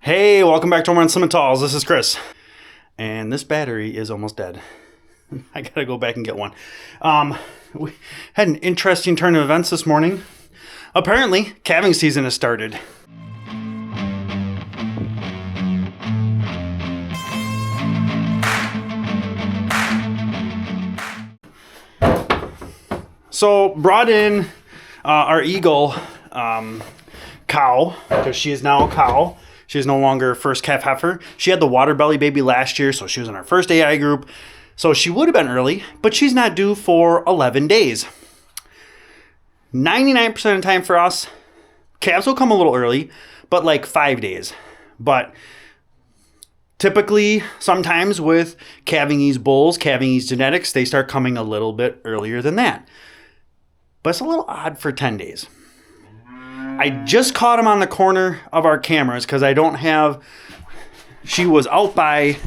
Hey, welcome back to Purebred Simmentals. This is Chris. And this battery is almost dead. I gotta go back and get one. We had an interesting turn of events this morning. Apparently, calving season has started. So, brought in our Eagle cow, because she is now a cow. She is no longer first calf heifer. She had the water belly baby last year, so she was in our first AI group. So she would have been early, but she's not due for 11 days. 99% of the time for us, calves will come a little early, but like 5 days. But typically, sometimes with calving ease bulls, calving ease genetics, they start coming a little bit earlier than that. But it's a little odd for 10 days. I just caught him on the corner of our cameras because I don't have... She was out by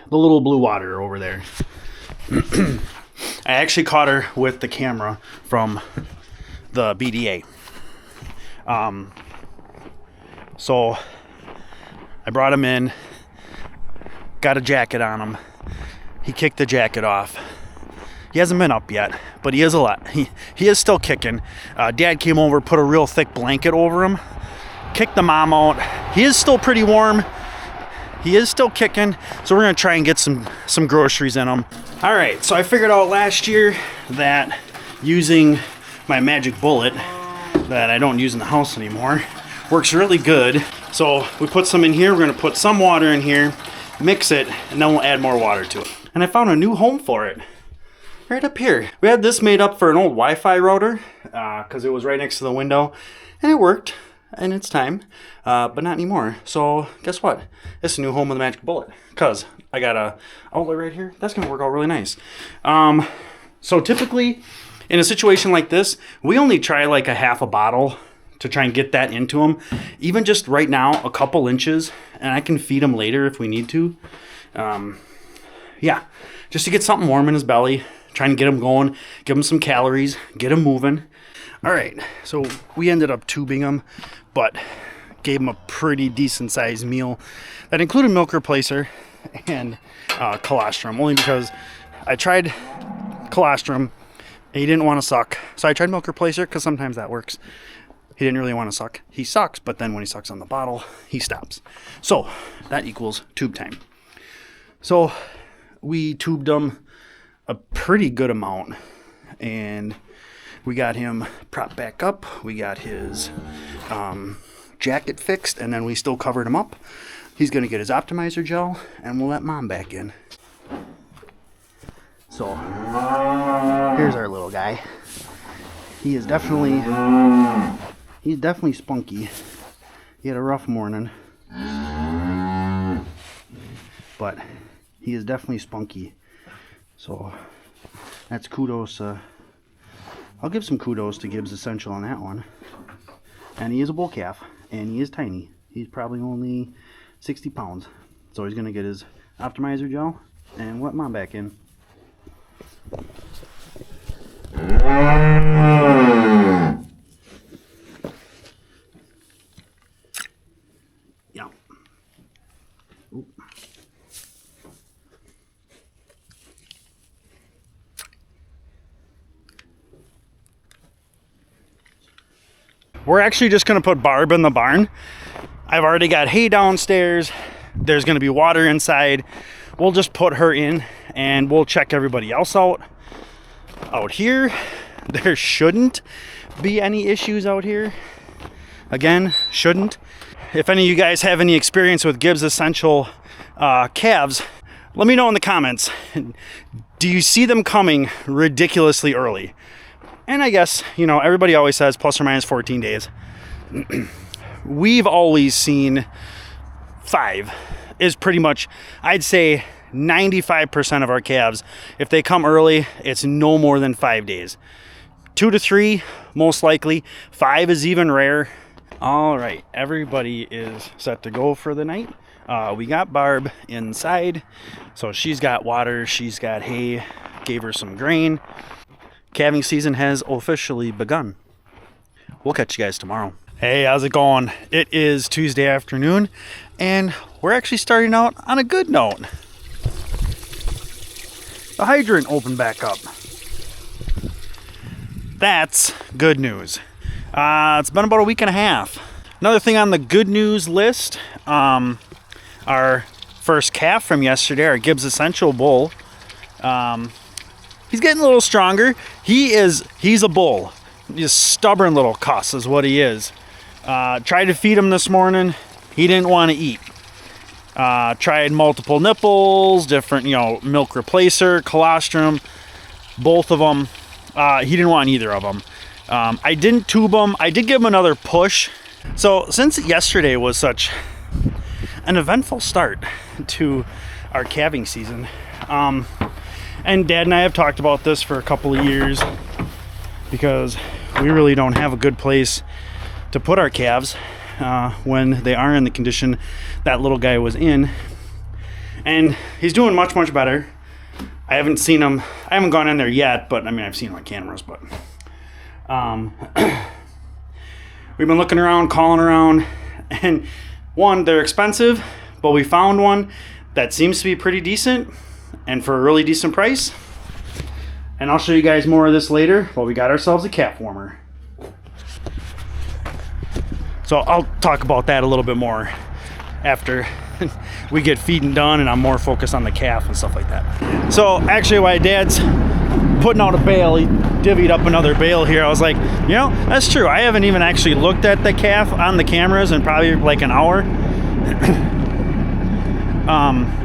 the little blue water over there. I actually caught her with the camera from the BDA. So I brought him in, got a jacket on him. He kicked the jacket off. He hasn't been up yet, but he is a lot. He is still kicking. Dad came over, put a real thick blanket over him, kicked the mom out. He is still pretty warm. He is still kicking, so we're gonna try and get some groceries in him. All right, so I figured out last year that using my magic bullet that I don't use in the house anymore works really good. So we put some in here. We're gonna put some water in here, mix it, and then we'll add more water to it. And I found a new home for it. Right up here. We had this made up for an old Wi-Fi router because it was right next to the window, and it worked in its time, but not anymore. So guess what? It's a new home with a magic bullet because I got a outlet right here. That's gonna work out really nice. So typically in a situation like this, we only try like a half a bottle to try and get that into them. Even just right now, a couple inches, and I can feed him later if we need to. Yeah, just to get something warm in his belly. Trying to get him going, give him some calories, get him moving. All right, so we ended up tubing him, but gave him a pretty decent sized meal that included milk replacer and colostrum, only because I tried colostrum and he didn't want to suck. So I tried milk replacer because sometimes that works. He didn't really want to suck. He sucks, but then when he sucks on the bottle, he stops. So that equals tube time. So we tubed him a pretty good amount, and we got him propped back up. We got his jacket fixed, and then we still covered him up. He's gonna get his optimizer gel, and we'll let mom back in. So here's our little guy. He's definitely spunky. He had a rough morning, but he is definitely spunky. So that's kudos. I'll give some kudos to Gibbs Essential on that one. And he is a bull calf, and he is tiny. He's probably only 60 pounds. So he's gonna get his optimizer gel and let mom back in. Yeah. Ooh. We're actually just gonna put Barb in the barn. I've already got hay downstairs. There's gonna be water inside. We'll just put her in and we'll check everybody else out. Out here, there shouldn't be any issues out here. Again, shouldn't. If any of you guys have any experience with Gibbs Essential calves, let me know in the comments. Do you see them coming ridiculously early? And I guess, you know, everybody always says plus or minus 14 days. We've always seen 5 is pretty much, I'd say 95% of our calves. If they come early, it's no more than 5 days. 2 to 3, most likely. 5 is even rare. All right, everybody is set to go for the night. We got Barb inside. So she's got water, she's got hay, gave her some grain. Calving season has officially begun. We'll catch you guys tomorrow. Hey, how's it going? It is Tuesday afternoon, and we're actually starting out on a good note. The hydrant opened back up. That's good news. It's been about a week and a half. Another thing on the good news list, our first calf from yesterday, our Gibbs Essential bull, he's getting a little stronger. He's a bull. He's a stubborn little cuss is what he is. Tried to feed him this morning. He didn't want to eat. Tried multiple nipples, different, milk replacer, colostrum, both of them. He didn't want either of them. I didn't tube him. I did give him another push. So since yesterday was such an eventful start to our calving season, and Dad and I have talked about this for a couple of years because we really don't have a good place to put our calves when they are in the condition that little guy was in. And he's doing much, much better. I haven't seen him. I haven't gone in there yet, but I've seen him on cameras. But we've been looking around, calling around, and one, they're expensive, but we found one that seems to be pretty decent and for a really decent price. And I'll show you guys more of this later. But we got ourselves a calf warmer. So I'll talk about that a little bit more after we get feeding done and I'm more focused on the calf and stuff like that. So actually while Dad's putting out a bale, he divvied up another bale here. I was like, that's true. I haven't even actually looked at the calf on the cameras in probably like an hour.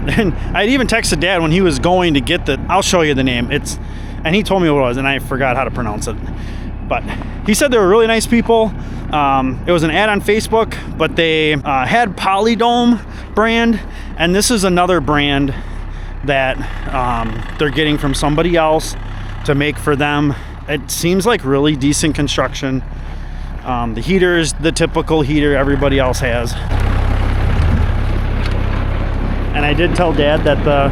And I'd even texted Dad when he was going to get I'll show you the name. And he told me what it was and I forgot how to pronounce it. But he said they were really nice people. It was an ad on Facebook, but they had Polydome brand, and this is another brand that they're getting from somebody else to make for them. It seems like really decent construction. The heater is the typical heater everybody else has. And I did tell Dad that the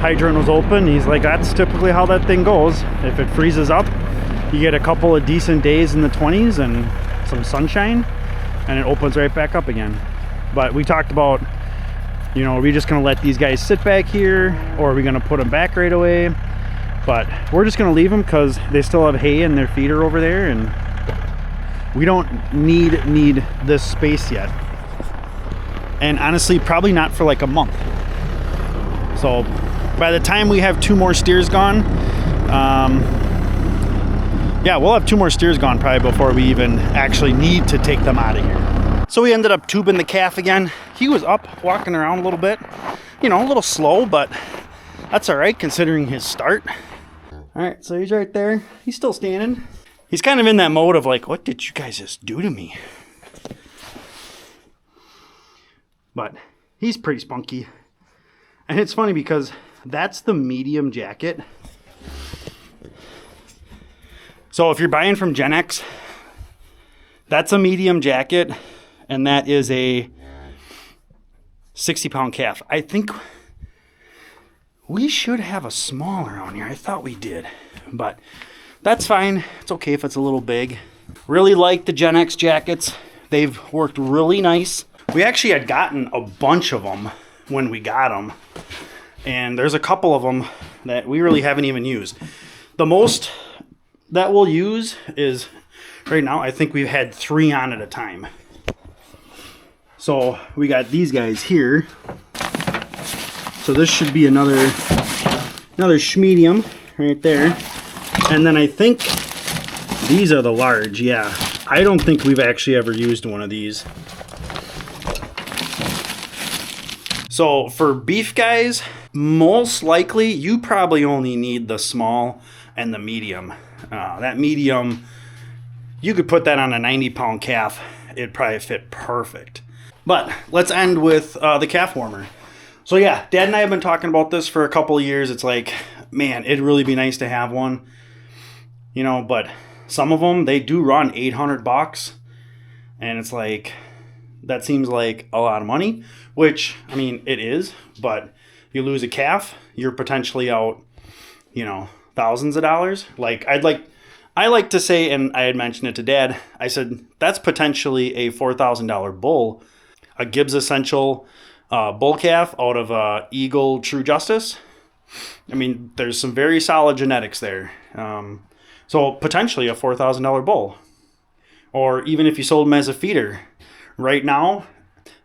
hydrant was open. He's like, that's typically how that thing goes. If it freezes up, you get a couple of decent days in the 20s and some sunshine, and it opens right back up again. But we talked about, are we just gonna let these guys sit back here, or are we gonna put them back right away? But we're just gonna leave them because they still have hay in their feeder over there, and we don't need this space yet. And honestly, probably not for like a month. So by the time we have 2 more steers gone, we'll have 2 more steers gone probably before we even actually need to take them out of here. So we ended up tubing the calf again. He was up, walking around a little bit. A little slow, but that's all right considering his start. All right, so he's right there. He's still standing. He's kind of in that mode of like, what did you guys just do to me? But he's pretty spunky. And it's funny because that's the medium jacket. So if you're buying from Genex, that's a medium jacket, and that is a 60-pound calf. I think we should have a smaller on here. I thought we did, but that's fine. It's okay if it's a little big. Really like the Genex jackets. They've worked really nice. We actually had gotten a bunch of them when we got them, and there's a couple of them that we really haven't even used. The most that we'll use is right now, I think we've had 3 on at a time. So we got these guys here. So this should be another schmedium right there. And then I think these are the large. Yeah, I don't think we've actually ever used one of these. So for beef guys, most likely you probably only need the small and the medium. That medium, you could put that on a 90-pound calf. It'd probably fit perfect. But let's end with the calf warmer. So yeah, Dad and I have been talking about this for a couple of years. It's like, man, it'd really be nice to have one. But some of them, they do run $800. And it's like, that seems like a lot of money. Which, it is. But you lose a calf, you're potentially out, thousands of dollars. Like I like to say, and I had mentioned it to Dad, I said, that's potentially a $4,000 bull, a Gibbs Essential bull calf out of Eagle True Justice. I mean, there's some very solid genetics there. So potentially a $4,000 bull. Or even if you sold him as a feeder. Right now,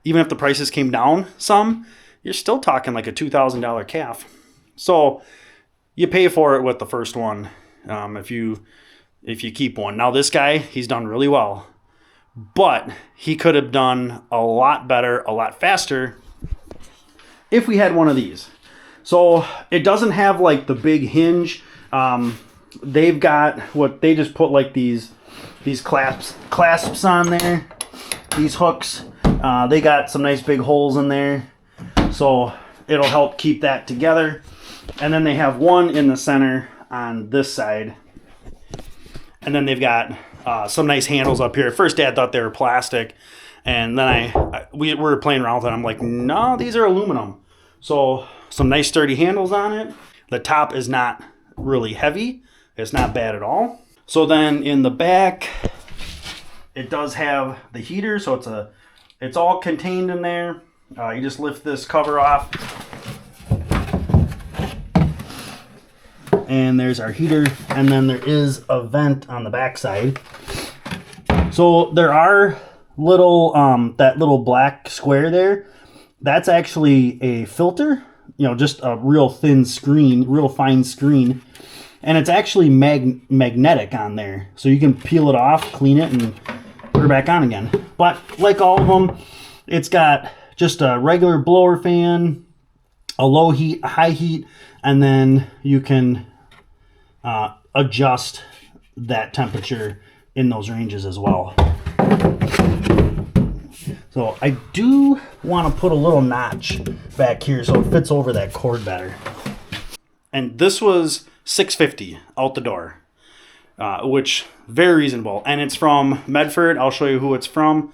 even if the prices came down some, you're still talking like a $2,000 calf. So you pay for it with the first one if you keep one. Now this guy, he's done really well. But he could have done a lot better, a lot faster if we had one of these. So it doesn't have like the big hinge. They've got what they just put like these clasps on there, these hooks. They got some nice big holes in there, so it'll help keep that together. And then they have one in the center on this side, and then they've got some nice handles up here. At first, Dad thought they were plastic, and then we were playing around with it. I'm like, no, these are aluminum. So some nice sturdy handles on it. The top is not really heavy. It's not bad at all. So then in the back, it does have the heater, so it's all contained in there. You just lift this cover off, and there's our heater, and then there is a vent on the back side. So there are little that little black square there, that's actually a filter, just a real thin screen, real fine screen. And it's actually magnetic on there. So you can peel it off, clean it, and put it back on again. But like all of them, it's got just a regular blower fan, a low heat, a high heat, and then you can adjust that temperature in those ranges as well. So I do want to put a little notch back here so it fits over that cord better. And this was $650 out the door, which very reasonable. And it's from Medford. I'll show you who it's from.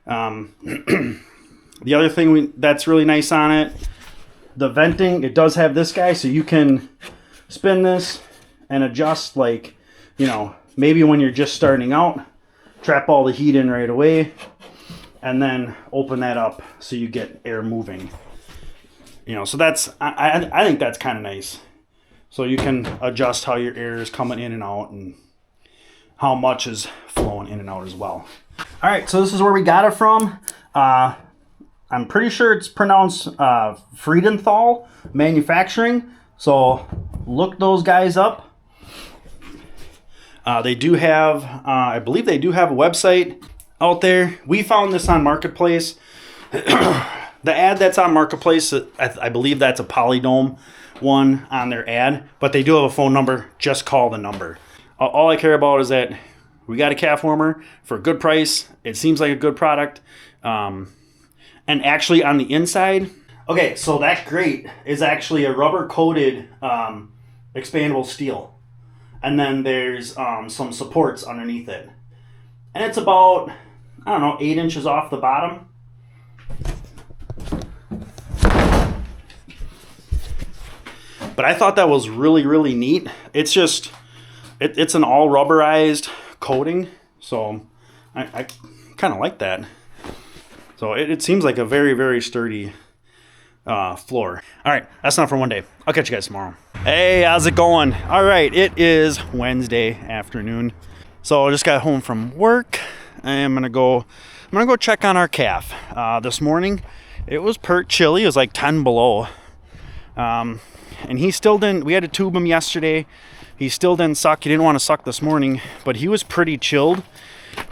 The other thing that's really nice on it, the venting, it does have this guy, so you can spin this and adjust, like, maybe when you're just starting out, trap all the heat in right away, and then open that up so you get air moving. So that's, I think that's kind of nice. So you can adjust how your air is coming in and out and how much is flowing in and out as well. All right, so this is where we got it from. I'm pretty sure it's pronounced Friedenthal Manufacturing. So look those guys up. They do have, I believe they do have a website out there. We found this on Marketplace. The ad that's on Marketplace, I believe that's a Polydome one on their ad, but they do have a phone number. Just call the number. All I care about is that we got a calf warmer for a good price. It seems like a good product. And actually on the inside, okay, so that grate is actually a rubber coated expandable steel. And then there's some supports underneath it. And it's about, 8 inches off the bottom. But I thought that was really, really neat. It's just, it's an all rubberized coating. So I kind of like that. So it seems like a very, very sturdy floor. All right, that's not for one day. I'll catch you guys tomorrow. Hey, how's it going? All right, it is Wednesday afternoon. So I just got home from work. I'm gonna go check on our calf. This morning, it was pert chilly. It was like 10 below. And he still didn't, we had to tube him yesterday. He still didn't suck. He didn't want to suck this morning, but he was pretty chilled.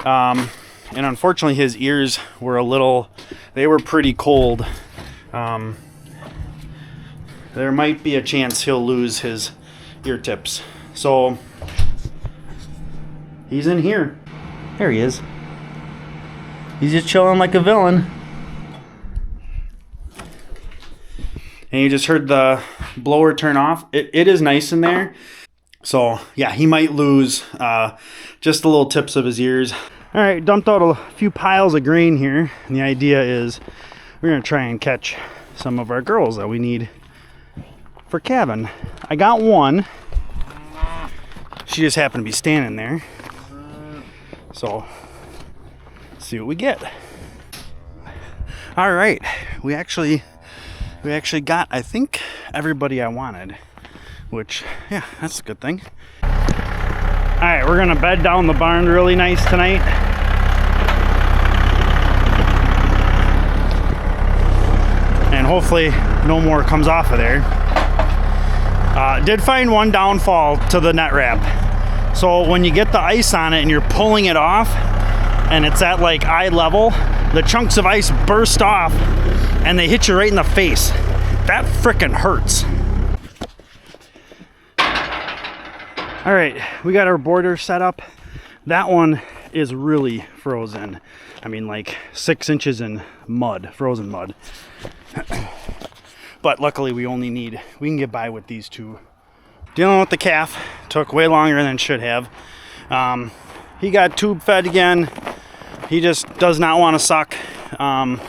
And unfortunately his ears were they were pretty cold. There might be a chance he'll lose his ear tips. So he's in here. There he is. He's just chilling like a villain. And you just heard the blower turn off. It is nice in there. So yeah, he might lose just the little tips of his ears. All right, dumped out a few piles of grain here. And the idea is we're gonna try and catch some of our girls that we need for calving. I got one. She just happened to be standing there. So, let's see what we get. All right, we actually got, I think, everybody I wanted, which, yeah, that's a good thing. All right, we're gonna bed down the barn really nice tonight. And hopefully no more comes off of there. Did find one downfall to the net wrap. So when you get the ice on it and you're pulling it off and it's at like eye level, the chunks of ice burst off and they hit you right in the face. That frickin' hurts. All right, we got our border set up. That one is really frozen. I mean, like 6 inches in mud, frozen mud. But luckily we can get by with these two. Dealing with the calf took way longer than it should have. He got tube fed again. He just does not want to suck. I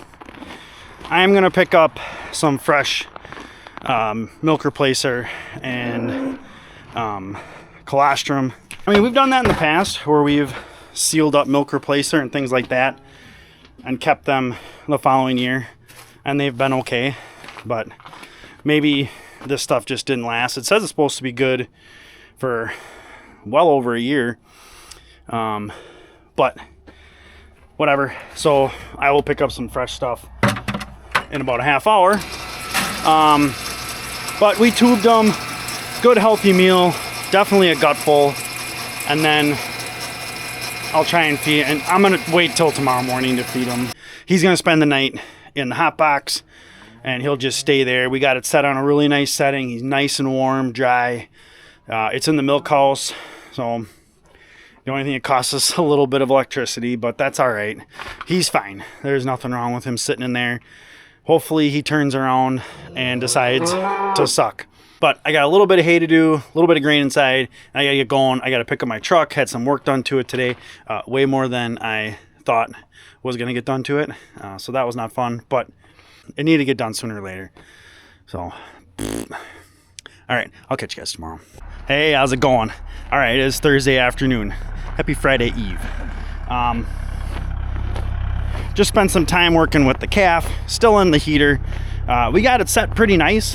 am gonna pick up some fresh milk replacer and colostrum. I mean, we've done that in the past where we've sealed up milk replacer and things like that and kept them the following year, and they've been okay. But maybe this stuff just didn't last. It says it's supposed to be good for well over a year, but whatever. So I will pick up some fresh stuff in about a half hour. But we tubed them. Good healthy meal, definitely a gutful, and then I'll try and feed, and I'm gonna wait till tomorrow morning to feed him. He's gonna spend the night in the hot box and he'll just stay there. We got it set on a really nice setting. He's nice and warm, dry. It's in the milk house, so the only thing it costs us a little bit of electricity, but that's all right. He's fine. There's nothing wrong with him sitting in there. Hopefully he turns around and decides to suck. But I got a little bit of hay to do, a little bit of grain inside, and I gotta get going. I gotta pick up my truck. Had some work done to it today, way more than I thought was gonna get done to it. So that was not fun, but it needed to get done sooner or later. So, all right, I'll catch you guys tomorrow. Hey, how's it going? All right, it is Thursday afternoon. Happy Friday Eve. Just spent some time working with the calf, still in the heater. We got it set pretty nice,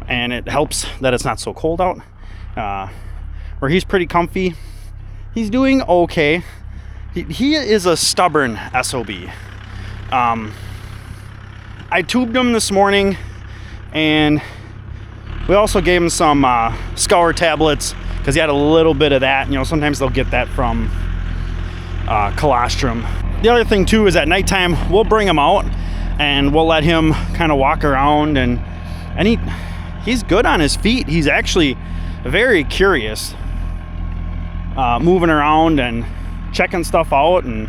and it helps that it's not so cold out. Where he's pretty comfy. He's doing okay. He is a stubborn SOB. I tubed him this morning, and we also gave him some scour tablets because he had a little bit of that. You know, sometimes they'll get that from colostrum. The other thing too is at nighttime we'll bring him out and we'll let him kind of walk around, and he's good on his feet. He's actually very curious, moving around and checking stuff out and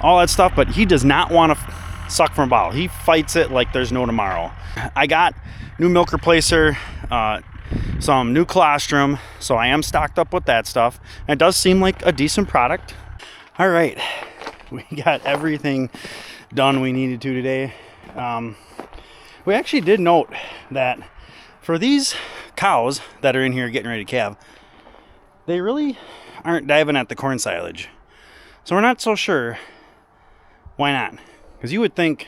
all that stuff, but he does not want to suck from a bottle. He fights it like there's no tomorrow. I got new milk replacer, some new colostrum, so I am stocked up with that stuff. It does seem like a decent product. All right, we got everything done we needed to today. We actually did note that for these cows that are in here getting ready to calve, they really aren't diving at the corn silage. So we're not so sure why not. Because you would think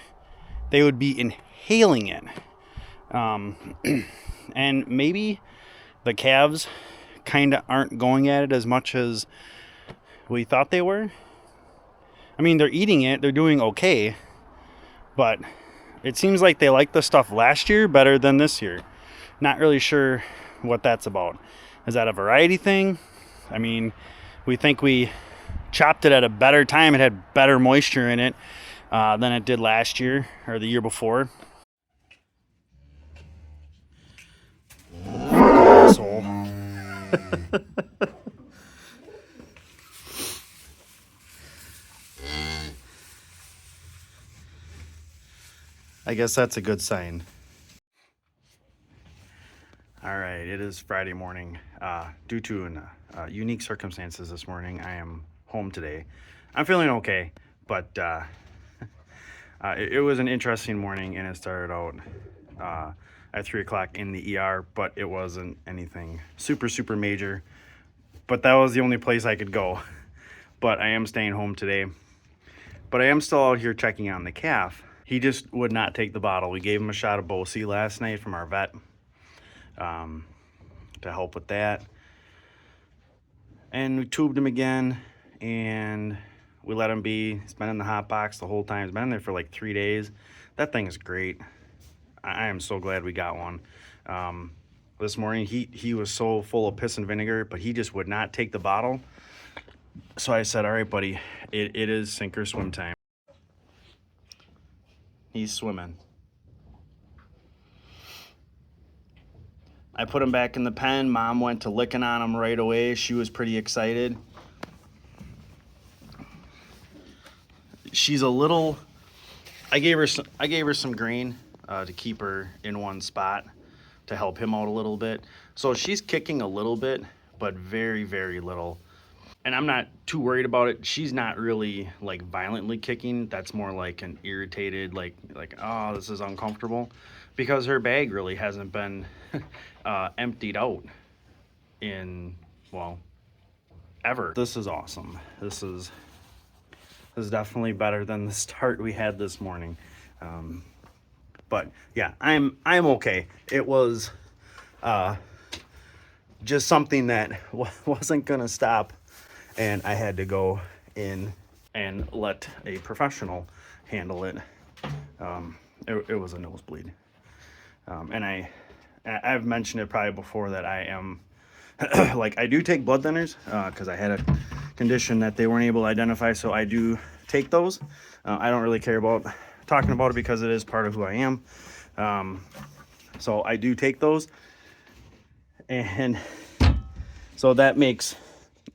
they would be inhaling it. And maybe the calves kind of aren't going at it as much as we thought they were. I mean, they're eating it. They're doing okay. But it seems like they liked the stuff last year better than this year. Not really sure what that's about. Is that a variety thing? I mean, we think we chopped it at a better time. It had better moisture in it than it did last year or the year before. Asshole. I guess that's a good sign. All right, it is Friday morning. Due to unique circumstances this morning, I am home today. I'm feeling okay, but it was an interesting morning, and it started out at 3 o'clock in the ER, but it wasn't anything super major. But that was the only place I could go. But I am staying home today. But I am still out here checking on the calf. He just would not take the bottle. We gave him a shot of Bosi last night from our vet to help with that. And we tubed him again, and we let him be. He's been in the hot box the whole time. He's been in there for like 3 days. That thing is great. I am so glad we got one. This morning, he was so full of piss and vinegar, but he just would not take the bottle. So I said, all right, buddy, it is sink or swim time. He's swimming. I put him back in the pen. Mom went to licking on him right away. She was pretty excited. She's a little, I gave her some grain to keep her in one spot to help him out a little bit. So she's kicking a little bit, but very, very little. And I'm not too worried about it. She's not really like violently kicking. That's more like an irritated, like, oh, this is uncomfortable, because her bag really hasn't been emptied out in, well, ever. This is awesome. This is definitely better than the start we had this morning. But yeah, I'm okay. It was just something that wasn't gonna stop, and I had to go in and let a professional handle it. It was a nosebleed. And I've mentioned it probably before that I am, like, I do take blood thinners because I had a condition that they weren't able to identify, so I do take those. I don't really care about talking about it because it is part of who I am. So I do take those. And so that makes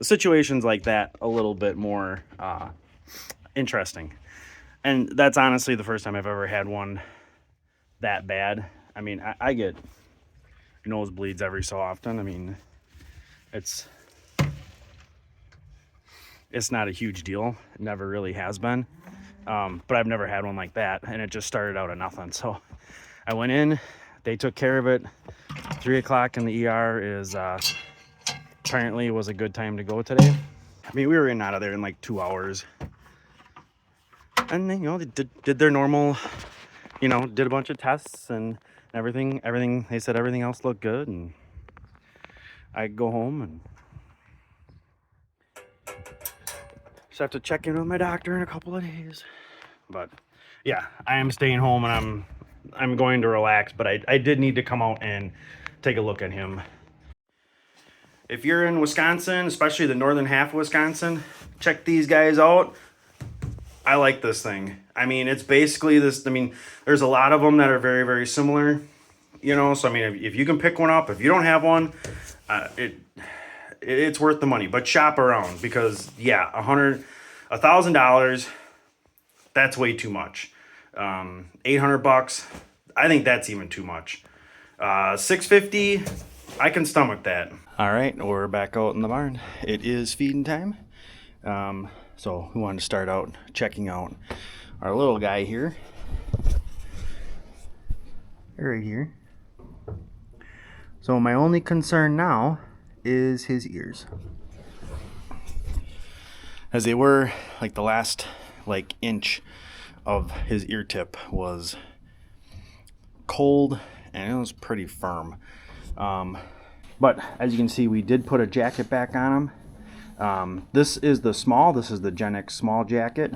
situations like that a little bit more interesting. And that's honestly the first time I've ever had one that bad. I mean, I get nosebleeds every so often. I mean, it's not a huge deal. It never really has been. But I've never had one like that, and it just started out of nothing. So I went in, they took care of it. 3 o'clock in the ER is apparently was a good time to go today. I mean, we were in and out of there in like 2 hours. And then, they did their normal, did a bunch of tests and everything. They said everything else looked good, and I go home and just have to check in with my doctor in a couple of days. But yeah, I am staying home, and I'm going to relax, but I did need to come out and take a look at him. If you're in Wisconsin, especially the northern half of Wisconsin, check these guys out. I like this thing. I mean, it's basically this. I mean, there's a lot of them that are very, very similar, so I mean, if you can pick one up, if you don't have one, it's worth the money. But shop around, because yeah, $1,000, that's way too much. $800, I think that's even too much. $650, I can stomach that. All right, we're back out in the barn. It is feeding time. So we wanted to start out checking out our little guy here. Right here. So my only concern now is his ears, as they were like the last inch of his ear tip was cold, and it was pretty firm. But as you can see, we did put a jacket back on him. This is the Genex small jacket.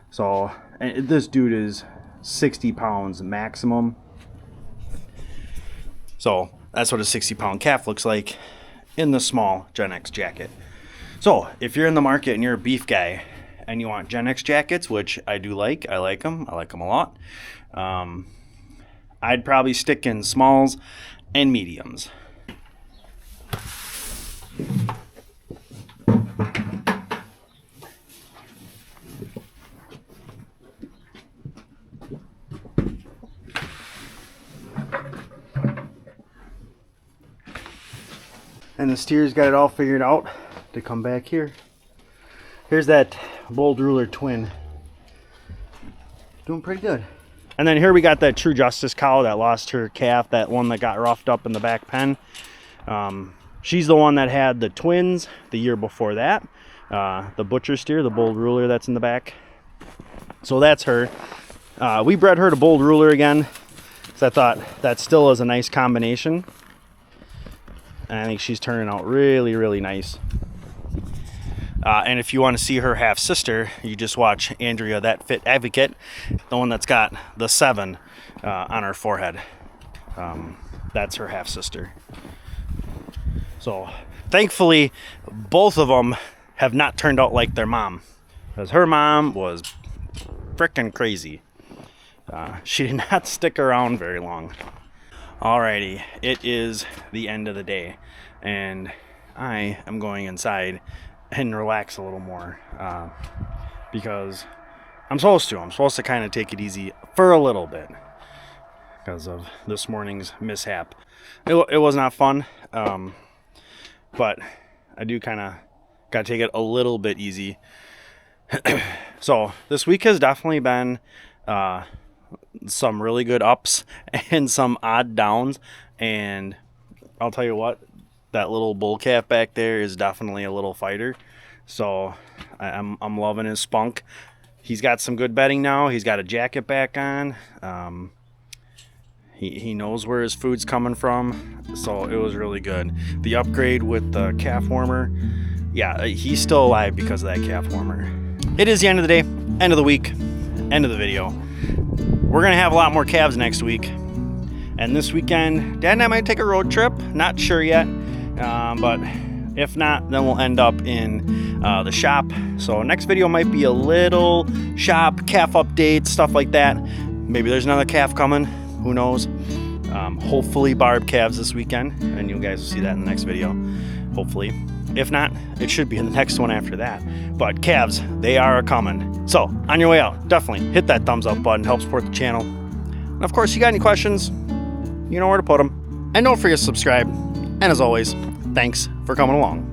So this dude is 60 pounds maximum. So that's what a 60-pound calf looks like in the small Genex jacket. So if you're in the market and you're a beef guy and you want Genex jackets, which I do like, I like them a lot, I'd probably stick in smalls and mediums. And the steer's got it all figured out to come back here. Here's that Bold Ruler twin. Doing pretty good. And then here we got that True Justice cow that lost her calf, that one that got roughed up in the back pen. She's the one that had the twins the year before that. The butcher steer, the Bold Ruler that's in the back. So that's her. We bred her to Bold Ruler again, because I thought that still is a nice combination. And I think she's turning out really, really nice. And if you want to see her half sister, you just watch Andrea, that fit advocate, the one that's got the 7 on her forehead. That's her half sister. So thankfully, both of them have not turned out like their mom, because her mom was frickin' crazy. She did not stick around very long. Alrighty, it is the end of the day, and I am going inside and relax a little more, because I'm supposed to kind of take it easy for a little bit because of this morning's mishap. It was not fun, but I do kind of got to take it a little bit easy. So this week has definitely been some really good ups and some odd downs, and I'll tell you what, that little bull calf back there is definitely a little fighter. So I'm loving his spunk. He's got some good bedding now. He's got a jacket back on. He knows where his food's coming from, so it was really good. The upgrade with the calf warmer, yeah, he's still alive because of that calf warmer. It is the end of the day, end of the week, end of the video. We're gonna have a lot more calves next week, and this weekend Dad and I might take a road trip. Not sure yet, but if not, then we'll end up in the shop. So next video might be a little shop calf update, stuff like that. Maybe there's another calf coming, who knows. Hopefully barb calves this weekend, and you guys will see that in the next video, hopefully. If not, it should be in the next one after that. But calves, they are coming. So on your way out, definitely hit that thumbs up button, help support the channel. And of course, you got any questions, you know where to put them. And don't forget to subscribe. And as always, thanks for coming along.